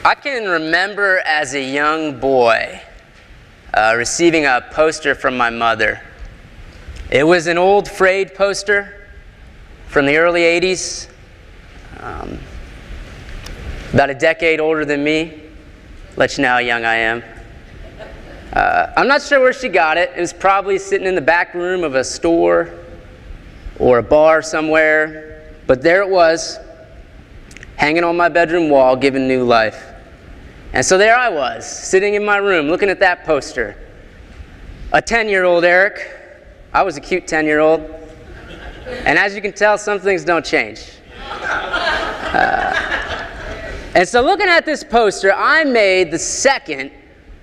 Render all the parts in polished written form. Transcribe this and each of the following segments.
I can remember as a young boy receiving a poster from my mother. It was an old frayed poster from the early 80s, about a decade older than me. Let you know how young I am. I'm not sure where she got it. It was probably sitting in the back room of a store or a bar somewhere. But there it was, hanging on my bedroom wall, given new life. And so there I was, sitting in my room, looking at that poster. A 10-year-old Eric. I was a cute 10-year-old. And as you can tell, some things don't change. And so looking at this poster, I made the second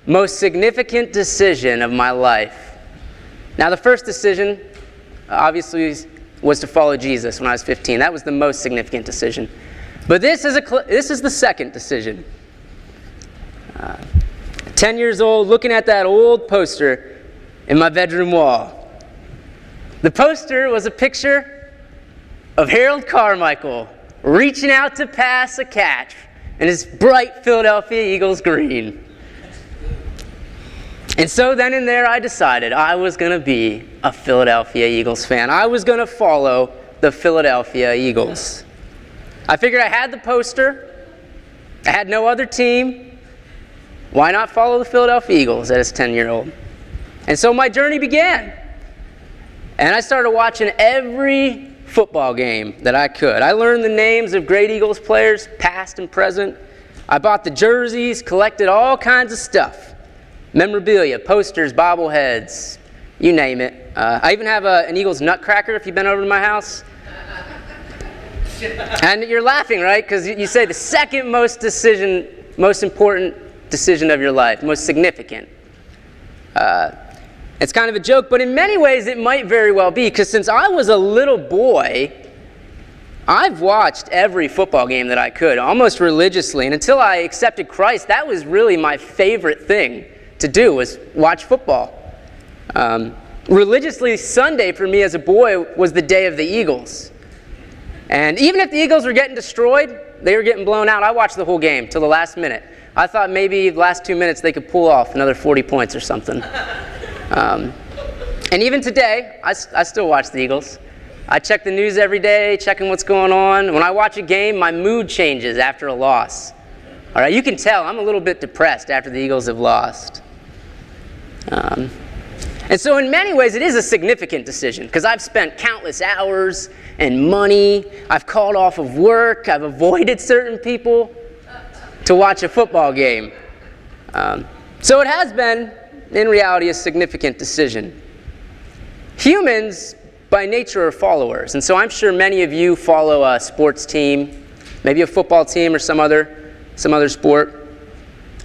most significant decision of my life. Now, the first decision, obviously, was to follow Jesus when I was 15. That was the most significant decision. But this is the second decision. 10 years old, looking at that old poster in my bedroom wall. The poster was a picture of Harold Carmichael reaching out to pass a catch in his bright Philadelphia Eagles green. And so then and there I decided I was going to be a Philadelphia Eagles fan. I was going to follow the Philadelphia Eagles. I figured I had the poster. I had no other team. Why not follow the Philadelphia Eagles as a 10-year-old? And so my journey began. And I started watching every football game that I could. I learned the names of great Eagles players, past and present. I bought the jerseys, collected all kinds of stuff. Memorabilia, posters, bobbleheads, you name it. I even have an Eagles nutcracker if you've been over to my house. And you're laughing, right? Because you say the second most important decision of your life, most significant. It's kind of a joke, but in many ways it might very well be, because since I was a little boy, I've watched every football game that I could, almost religiously. And until I accepted Christ, that was really my favorite thing to do, was watch football. Religiously, Sunday for me as a boy was the day of the Eagles. And even if the Eagles were getting destroyed, they were getting blown out, I watched the whole game till the last minute. I thought maybe the last 2 minutes they could pull off another 40 points or something. And even today, I still watch the Eagles. I check the news every day, checking what's going on. When I watch a game, my mood changes after a loss. All right, you can tell I'm a little bit depressed after the Eagles have lost. And so in many ways, it is a significant decision, because I've spent countless hours and money. I've called off of work. I've avoided certain people to watch a football game. So it has been, in reality, a significant decision. Humans, by nature, are followers. And so I'm sure many of you follow a sports team, maybe a football team or some other sport.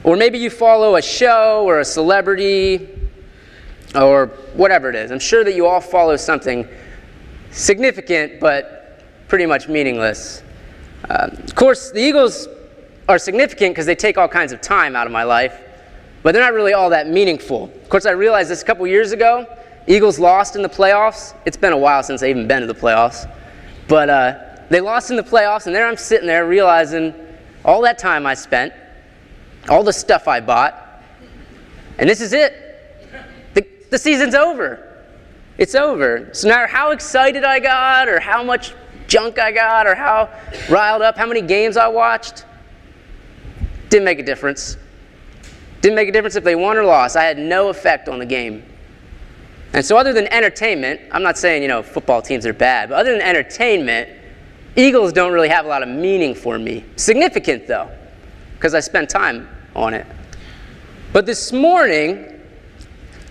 Or maybe you follow a show or a celebrity or whatever it is. I'm sure that you all follow something significant but pretty much meaningless. Of course, the Eagles are significant because they take all kinds of time out of my life, but they're not really all that meaningful. Of course, I realized this a couple years ago. Eagles lost in the playoffs. It's been a while since they've even been to the playoffs. But they lost in the playoffs, and there I'm sitting there realizing all that time I spent, all the stuff I bought, and this is it. The season's over. It's over. So no matter how excited I got, or how much junk I got, or how riled up, how many games I watched, didn't make a difference. Didn't make a difference if they won or lost. I had no effect on the game. And so other than entertainment, I'm not saying, football teams are bad, but other than entertainment, Eagles don't really have a lot of meaning for me. Significant, though, because I spent time on it. But this morning,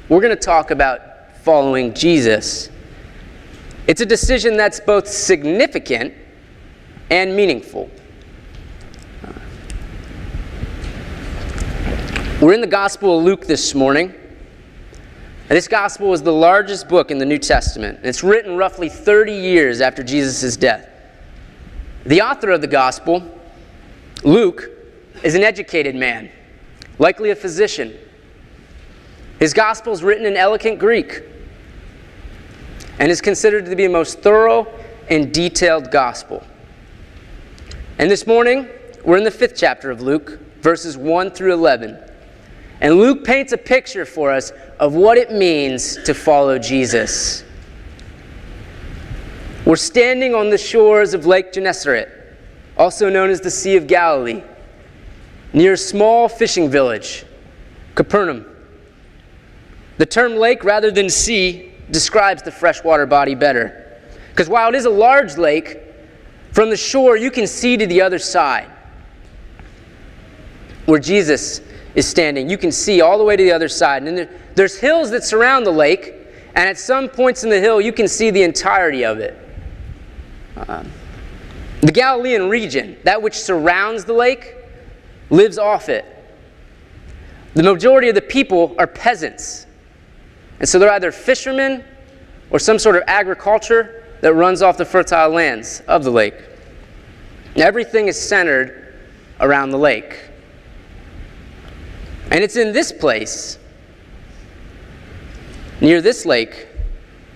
we're going to talk about following Jesus. It's a decision that's both significant and meaningful. We're in the Gospel of Luke this morning. And this Gospel is the largest book in the New Testament. It's written roughly 30 years after Jesus' death. The author of the Gospel, Luke, is an educated man, likely a physician. His Gospel is written in eloquent Greek and is considered to be the most thorough and detailed Gospel. And this morning, we're in the 5th chapter of Luke, verses 1 through 11. And Luke paints a picture for us of what it means to follow Jesus. We're standing on the shores of Lake Gennesaret, also known as the Sea of Galilee, near a small fishing village, Capernaum. The term lake rather than sea describes the freshwater body better. Because while it is a large lake, from the shore you can see to the other side. Where Jesus is standing, you can see all the way to the other side. And there's hills that surround the lake, and at some points in the hill you can see the entirety of it. The Galilean region, that which surrounds the lake, lives off it. The majority of the people are peasants. And so they're either fishermen or some sort of agriculture that runs off the fertile lands of the lake. And everything is centered around the lake. And it's in this place, near this lake,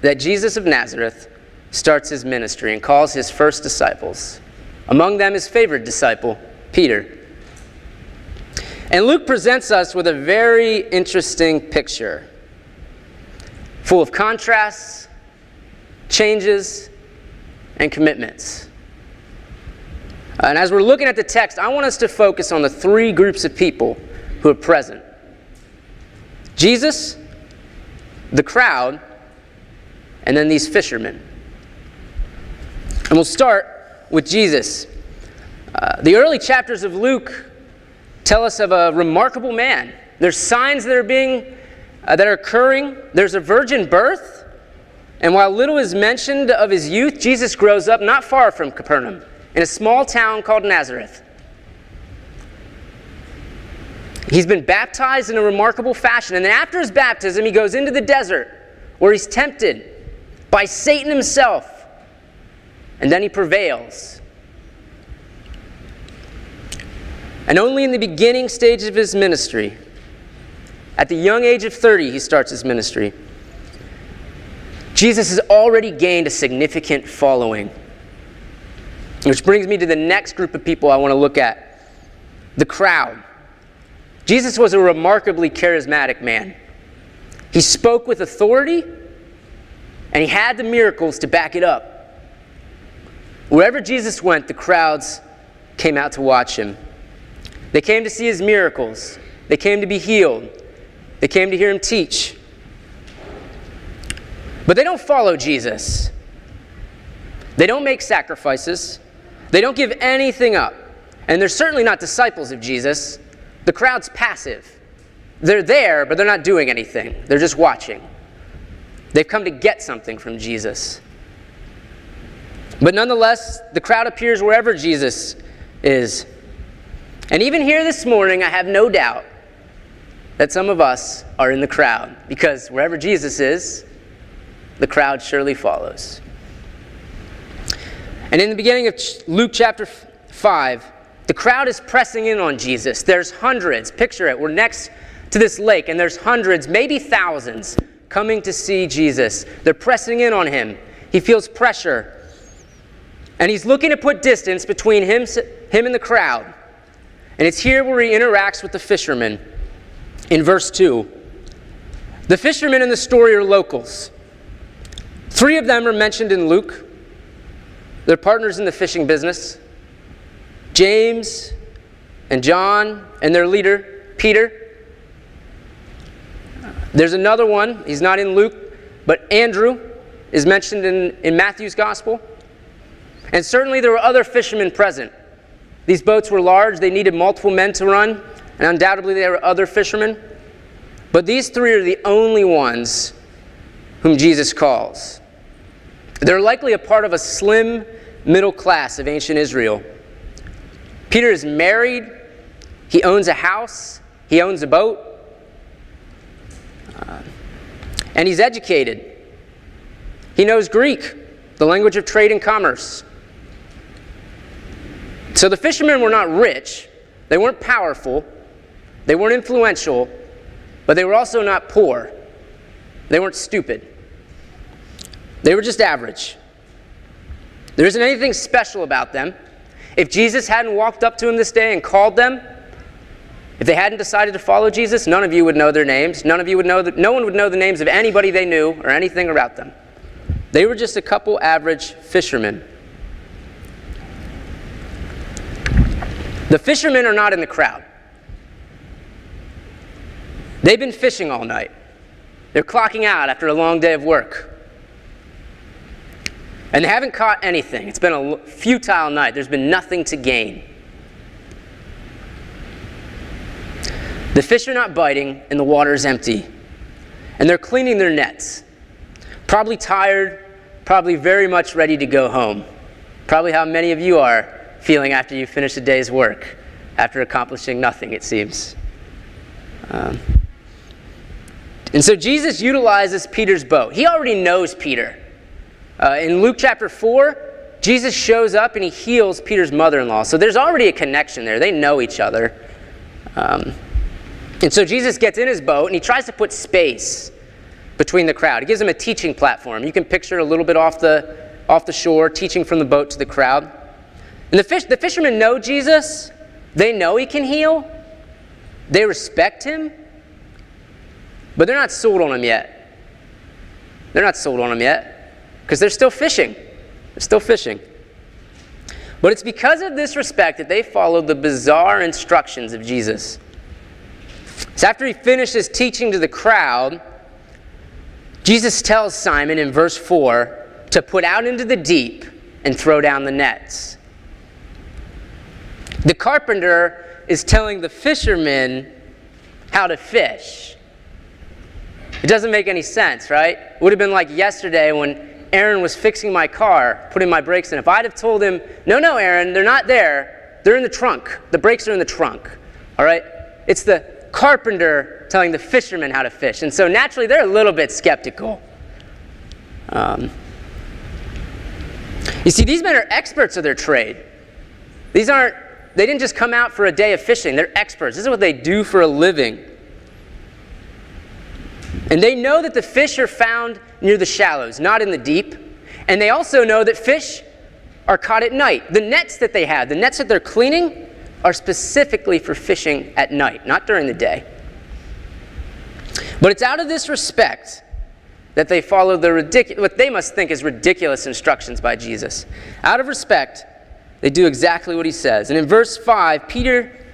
that Jesus of Nazareth starts his ministry and calls his first disciples. Among them his favorite disciple, Peter. And Luke presents us with a very interesting picture, full of contrasts, changes, and commitments. And as we're looking at the text, I want us to focus on the 3 groups of people who are present. Jesus, the crowd, and then these fishermen. And we'll start with Jesus. The early chapters of Luke tell us of a remarkable man. There's signs that are occurring. There's a virgin birth. And while little is mentioned of his youth, Jesus grows up not far from Capernaum, in a small town called Nazareth. He's been baptized in a remarkable fashion. And then after his baptism, he goes into the desert where he's tempted by Satan himself. And then he prevails. And only in the beginning stages of his ministry, at the young age of 30, he starts his ministry. Jesus has already gained a significant following. Which brings me to the next group of people I want to look at, the crowd. Jesus was a remarkably charismatic man. He spoke with authority, and he had the miracles to back it up. Wherever Jesus went, the crowds came out to watch him. They came to see his miracles. They came to be healed. They came to hear him teach. But they don't follow Jesus. They don't make sacrifices. They don't give anything up. And they're certainly not disciples of Jesus. The crowd's passive. They're there, but they're not doing anything. They're just watching. They've come to get something from Jesus. But nonetheless, the crowd appears wherever Jesus is. And even here this morning, I have no doubt that some of us are in the crowd, because wherever Jesus is, the crowd surely follows. And in the beginning of Luke chapter 5, the crowd is pressing in on Jesus. There's hundreds, picture it, we're next to this lake, and there's hundreds, maybe thousands, coming to see Jesus. They're pressing in on him. He feels pressure. And he's looking to put distance between him and the crowd. And it's here where he interacts with the fishermen. In verse 2, the fishermen in the story are locals. 3 of them are mentioned in Luke. They're partners in the fishing business. James and John and their leader, Peter. There's another one, he's not in Luke, but Andrew is mentioned in Matthew's gospel. And certainly there were other fishermen present. These boats were large, they needed multiple men to run, and undoubtedly there were other fishermen. But these 3 are the only ones whom Jesus calls. They're likely a part of a slim middle class of ancient Israel. Peter is married, he owns a house, he owns a boat, and he's educated. He knows Greek, the language of trade and commerce. So the fishermen were not rich, they weren't powerful, they weren't influential, but they were also not poor. They weren't stupid. They were just average. There isn't anything special about them. If Jesus hadn't walked up to him this day and called them, if they hadn't decided to follow Jesus, none of you would know their names. No one would know the names of anybody they knew or anything about them. They were just a couple average fishermen. The fishermen are not in the crowd. They've been fishing all night. They're clocking out after a long day of work. And they haven't caught anything. It's been a futile night. There's been nothing to gain. The fish are not biting, and the water is empty. And they're cleaning their nets. Probably tired, probably very much ready to go home. Probably how many of you are feeling after you finish a day's work, after accomplishing nothing, it seems. And so Jesus utilizes Peter's boat. He already knows Peter. In Luke chapter 4, Jesus shows up and he heals Peter's mother-in-law. So there's already a connection there. They know each other. And so Jesus gets in his boat and he tries to put space between the crowd. He gives them a teaching platform. You can picture a little bit off the shore, teaching from the boat to the crowd. And the fishermen know Jesus. They know he can heal. They respect him. But they're not sold on him yet. They're not sold on him yet because they're still fishing. They're still fishing. But it's because of this respect that they follow the bizarre instructions of Jesus. So after he finishes teaching to the crowd, Jesus tells Simon in verse 4 to put out into the deep and throw down the nets. The carpenter is telling the fishermen how to fish. It doesn't make any sense, right? It would have been like yesterday when Aaron was fixing my car, putting my brakes in. If I'd have told him, no, Aaron, they're not there. They're in the trunk. The brakes are in the trunk. All right? It's the carpenter telling the fishermen how to fish. And so naturally, they're a little bit skeptical. You see, these men are experts of their trade. They didn't just come out for a day of fishing. They're experts. This is what they do for a living. And they know that the fish are found near the shallows, not in the deep. And they also know that fish are caught at night. The nets that they have, the nets that they're cleaning, are specifically for fishing at night, not during the day. But it's out of this respect that they follow what they must think is ridiculous instructions by Jesus. Out of respect, they do exactly what he says. And in verse 5, Peter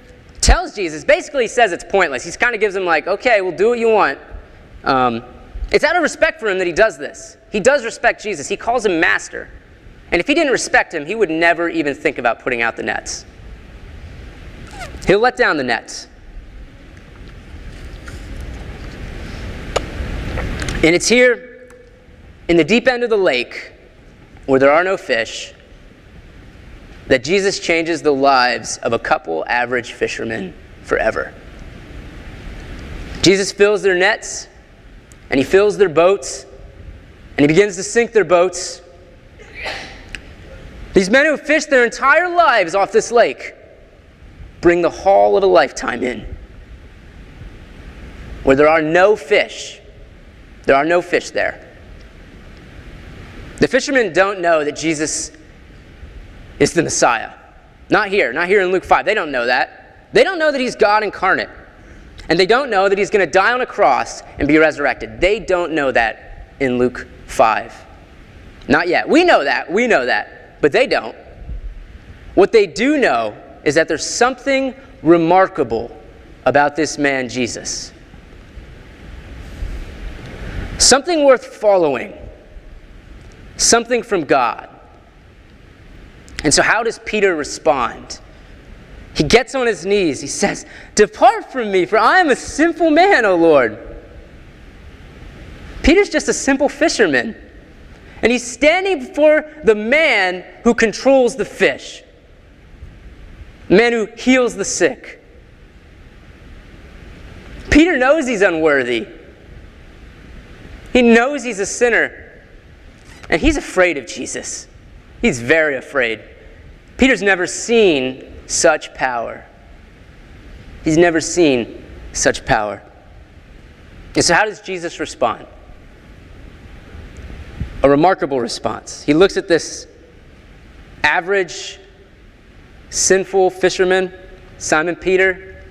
tells Jesus, basically he says it's pointless. He kind of gives him like, okay, we'll do what you want. It's out of respect for him that he does this. He does respect Jesus. He calls him master. And if he didn't respect him, he would never even think about putting out the nets. He'll let down the nets. And it's here in the deep end of the lake where there are no fish that Jesus changes the lives of a couple average fishermen forever. Jesus fills their nets and he fills their boats and he begins to sink their boats. These men who fished their entire lives off this lake bring the haul of a lifetime in. Where there are no fish. There are no fish there. The fishermen don't know that Jesus is the Messiah. Not here in Luke 5. They don't know that. They don't know that he's God incarnate. And they don't know that he's going to die on a cross and be resurrected. They don't know that in Luke 5. Not yet. We know that. But they don't. What they do know is that there's something remarkable about this man, Jesus. Something worth following. Something from God. And so how does Peter respond? He gets on his knees. He says, "Depart from me, for I am a sinful man, O Lord." Peter's just a simple fisherman. And he's standing before the man who controls the fish. The man who heals the sick. Peter knows he's unworthy. He knows he's a sinner. And he's afraid of Jesus. He's very afraid. Peter's never seen such power. He's never seen such power. And so how does Jesus respond? A remarkable response. He looks at this average sinful fisherman, Simon Peter,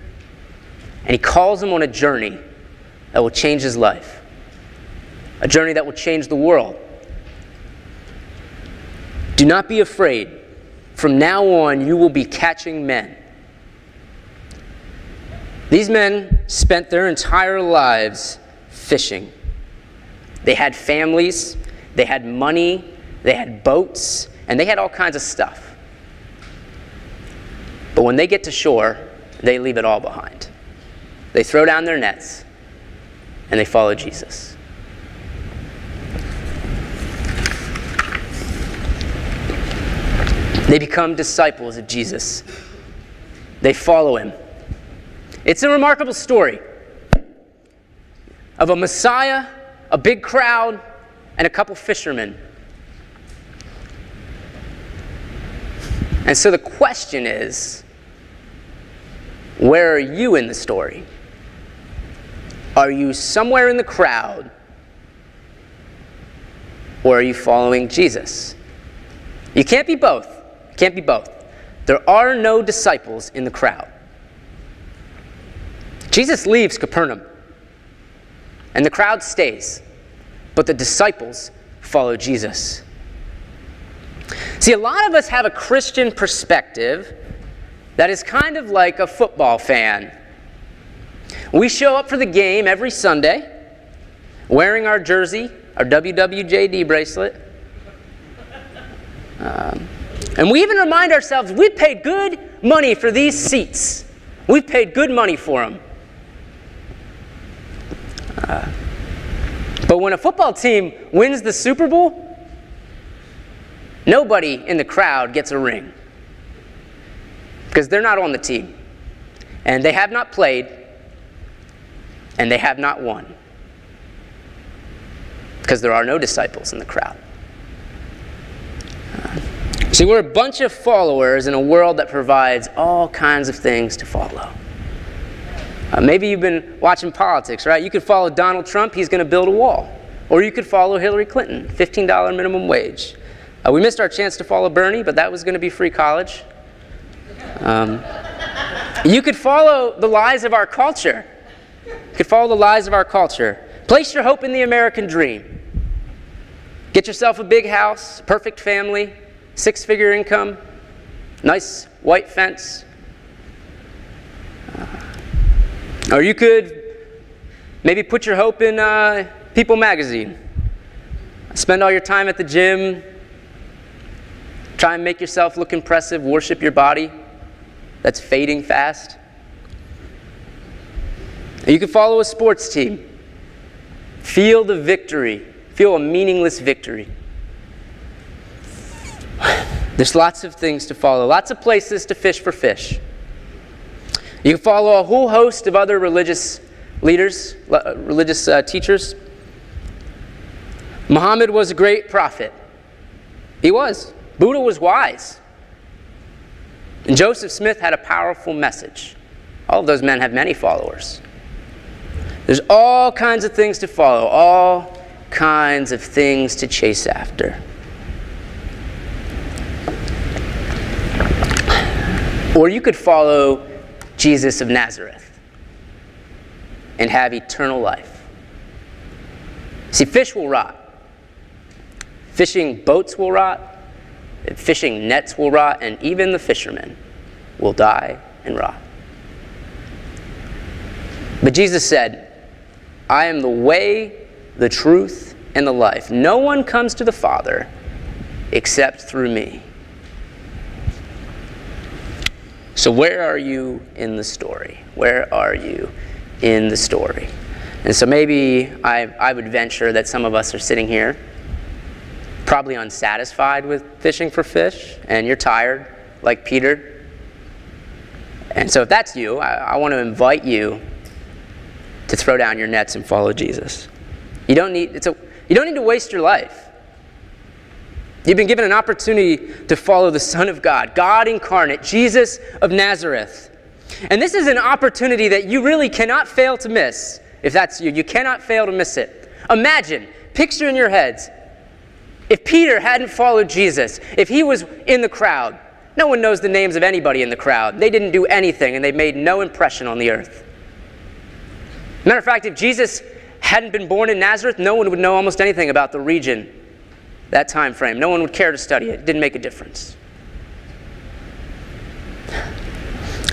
and he calls him on a journey that will change his life, a journey that will change the world. Do not be afraid. From now on, you will be catching men. These men spent their entire lives fishing. They had families, they had money, they had boats, and they had all kinds of stuff. But when they get to shore, they leave it all behind. They throw down their nets, and they follow Jesus. They become disciples of Jesus. They follow him. It's a remarkable story of a Messiah, a big crowd, and a couple fishermen. And so the question is, where are you in the story? Are you somewhere in the crowd, or are you following Jesus? You can't be both. You can't be both. There are no disciples in the crowd. Jesus leaves Capernaum, and the crowd stays, but the disciples follow Jesus. See, a lot of us have a Christian perspective that is kind of like a football fan. We show up for the game every Sunday, wearing our jersey, our WWJD bracelet, and we even remind ourselves, we paid good money for these seats. We paid good money for them. But when a football team wins the Super Bowl, nobody in the crowd gets a ring. Because they're not on the team. And they have not played. And they have not won. Because there are no disciples in the crowd. See, we're a bunch of followers in a world that provides all kinds of things to follow. Maybe you've been watching politics, right? You could follow Donald Trump, he's going to build a wall. Or you could follow Hillary Clinton, $15 minimum wage. We missed our chance to follow Bernie, but that was going to be free college. You could follow the lies of our culture. You could follow the lies of our culture. Place your hope in the American dream. Get yourself a big house, perfect family, 6-figure income, nice white fence. Or you could maybe put your hope in People magazine. Spend all your time at the gym. Try and make yourself look impressive. Worship your body that's fading fast. You can follow a sports team. Feel the victory. Feel a meaningless victory. There's lots of things to follow. Lots of places to fish for fish. You can follow a whole host of other religious leaders, religious teachers. Muhammad was a great prophet. He was. Buddha was wise. And Joseph Smith had a powerful message. All of those men have many followers. There's all kinds of things to follow, all kinds of things to chase after. Or you could follow Jesus of Nazareth and have eternal life. See, fish will rot. Fishing boats will rot. Fishing nets will rot. And even the fishermen will die and rot. But Jesus said, I am the way, the truth, and the life. No one comes to the Father except through me. So where are you in the story? Where are you in the story? And so maybe I would venture that some of us are sitting here probably unsatisfied with fishing for fish, and you're tired, like Peter. And so if that's you, I want to invite you to throw down your nets and follow Jesus. You don't need to waste your life. You've been given an opportunity to follow the Son of God, God incarnate, Jesus of Nazareth. And this is an opportunity that you really cannot fail to miss. If that's you, you cannot fail to miss it. Imagine, picture in your heads, if Peter hadn't followed Jesus, if he was in the crowd, No one knows the names of anybody in the crowd. They didn't do anything, and they made no impression on the earth. Matter of fact, if Jesus hadn't been born in Nazareth, no one would know almost anything about the region, that time frame. No one would care to study it. It didn't make a difference.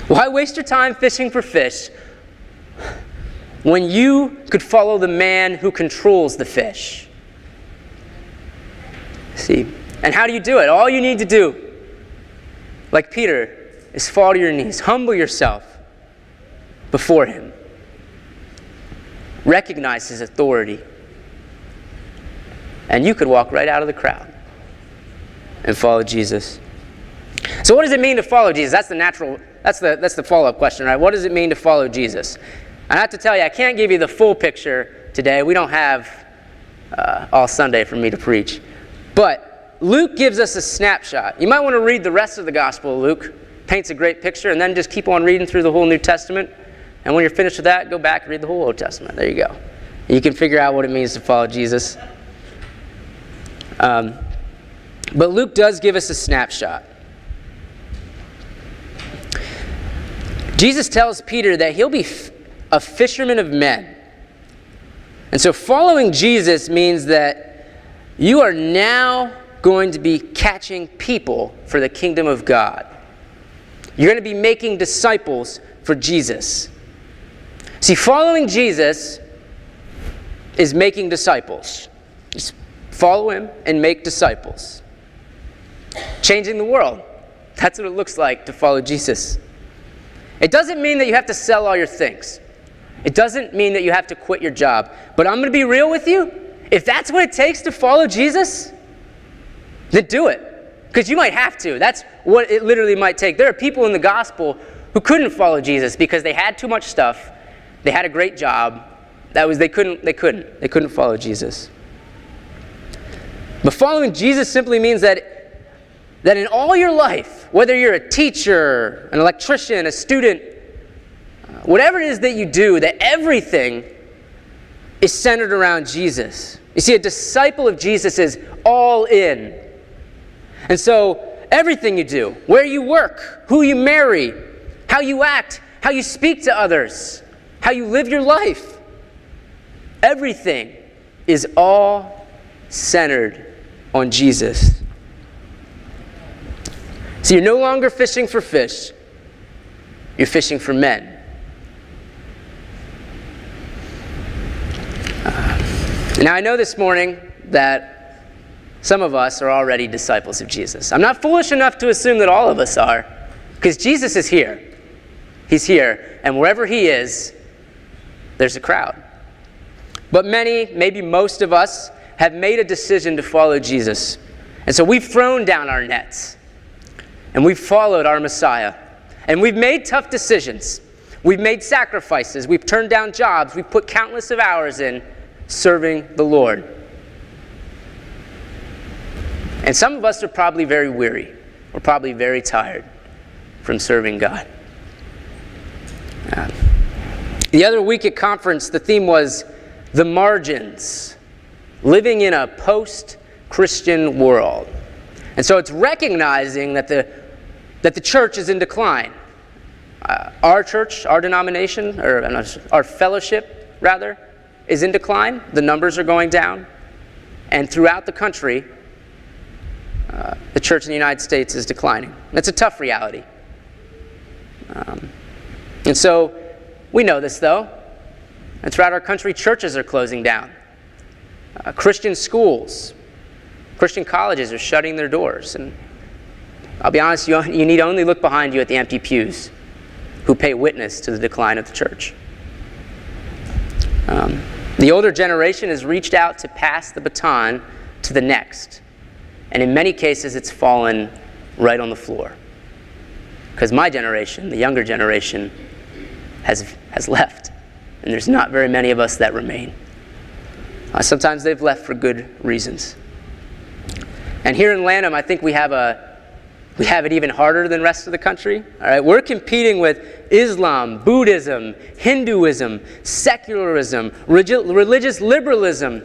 Why waste your time fishing for fish when you could follow the man who controls the fish? See, and how do you do it? All you need to do, like Peter, is fall to your knees. Humble yourself before him. Recognize his authority. And you could walk right out of the crowd and follow Jesus. So what does it mean to follow Jesus? That's the follow-up question, right? What does it mean to follow Jesus? I have to tell you, I can't give you the full picture today. We don't have all Sunday for me to preach. But Luke gives us a snapshot. You might want to read the rest of the Gospel of Luke. Paints a great picture, and then just keep on reading through the whole New Testament. And when you're finished with that, go back and read the whole Old Testament. There you go. You can figure out what it means to follow Jesus. But Luke does give us a snapshot. Jesus tells Peter that he'll be a fisherman of men. And so following Jesus means that you are now going to be catching people for the kingdom of God. You're going to be making disciples for Jesus. See, following Jesus is making disciples. Just follow him and make disciples. Changing the world. That's what it looks like to follow Jesus. It doesn't mean that you have to sell all your things. It doesn't mean that you have to quit your job. But I'm going to be real with you. If that's what it takes to follow Jesus, then do it. Because you might have to. That's what it literally might take. There are people in the gospel who couldn't follow Jesus because they had too much stuff. They had a great job. They couldn't follow Jesus. But following Jesus simply means that in all your life, whether you're a teacher, an electrician, a student, whatever it is that you do, that everything is centered around Jesus. You see, a disciple of Jesus is all in. And so everything you do, where you work, who you marry, how you act, how you speak to others, how you live your life, everything is all centered on Jesus. So you're no longer fishing for fish. You're fishing for men. Now I know this morning that some of us are already disciples of Jesus. I'm not foolish enough to assume that all of us are, because Jesus is here. He's here, and wherever he is, there's a crowd. But many, maybe most of us, have made a decision to follow Jesus. And so we've thrown down our nets. And we've followed our Messiah. And we've made tough decisions. We've made sacrifices. We've turned down jobs. We've put countless of hours in serving the Lord. And some of us are probably very weary. We're probably very tired from serving God. The other week at conference, the theme was the margins, living in a post-Christian world. And so it's recognizing that the church is in decline. Our church, our denomination, or our fellowship, rather, is in decline. The numbers are going down. And throughout the country, the church in the United States is declining. That's a tough reality. And so we know this, though. And throughout our country, churches are closing down. Christian schools, Christian colleges are shutting their doors. And I'll be honest, you need only look behind you at the empty pews who pay witness to the decline of the church. The older generation has reached out to pass the baton to the next. And in many cases, it's fallen right on the floor. Because my generation, the younger generation, has left. And there's not very many of us that remain. Sometimes they've left for good reasons. And here in Lanham, I think we have it even harder than the rest of the country. All right, we're competing with Islam, Buddhism, Hinduism, secularism, religious liberalism.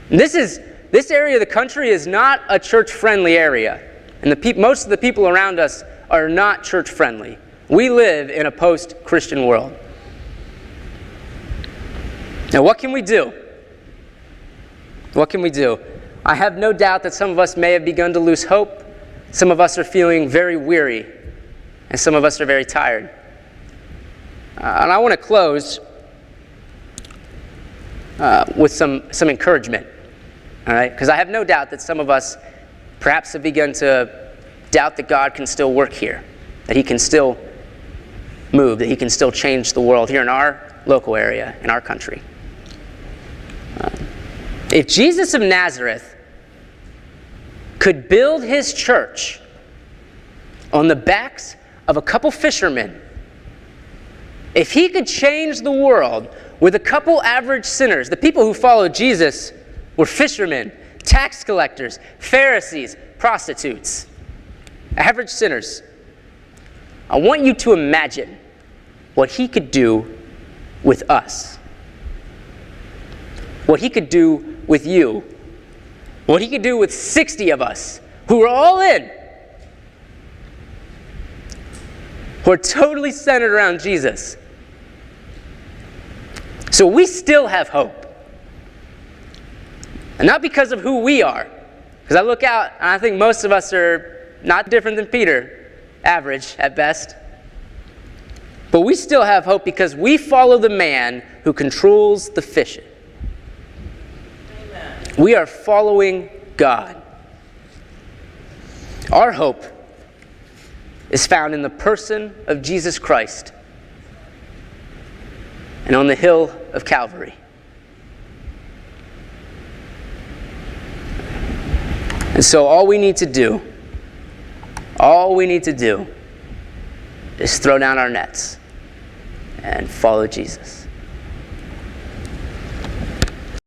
This area of the country is not a church-friendly area. And most of the people around us are not church-friendly. We live in a post-Christian world. Now, what can we do? What can we do? I have no doubt that some of us may have begun to lose hope. Some of us are feeling very weary, and some of us are very tired. And I want to close with some encouragement, all right? Because I have no doubt that some of us perhaps have begun to doubt that God can still work here, that He can still move, that He can still change the world here in our local area, in our country. If Jesus of Nazareth could build His church on the backs of a couple fishermen, if He could change the world with a couple average sinners, the people who followed Jesus were fishermen, tax collectors, Pharisees, prostitutes, average sinners. I want you to imagine what He could do with us. What He could do with you. What He could do with 60 of us who are all in. Who are totally centered around Jesus. So we still have hope. And not because of who we are. Because I look out and I think most of us are not different than Peter. Average at best. But we still have hope because we follow the man who controls the fishing. Amen. We are following God. Our hope is found in the person of Jesus Christ and on the hill of Calvary. And so all we need to do is throw down our nets and follow Jesus.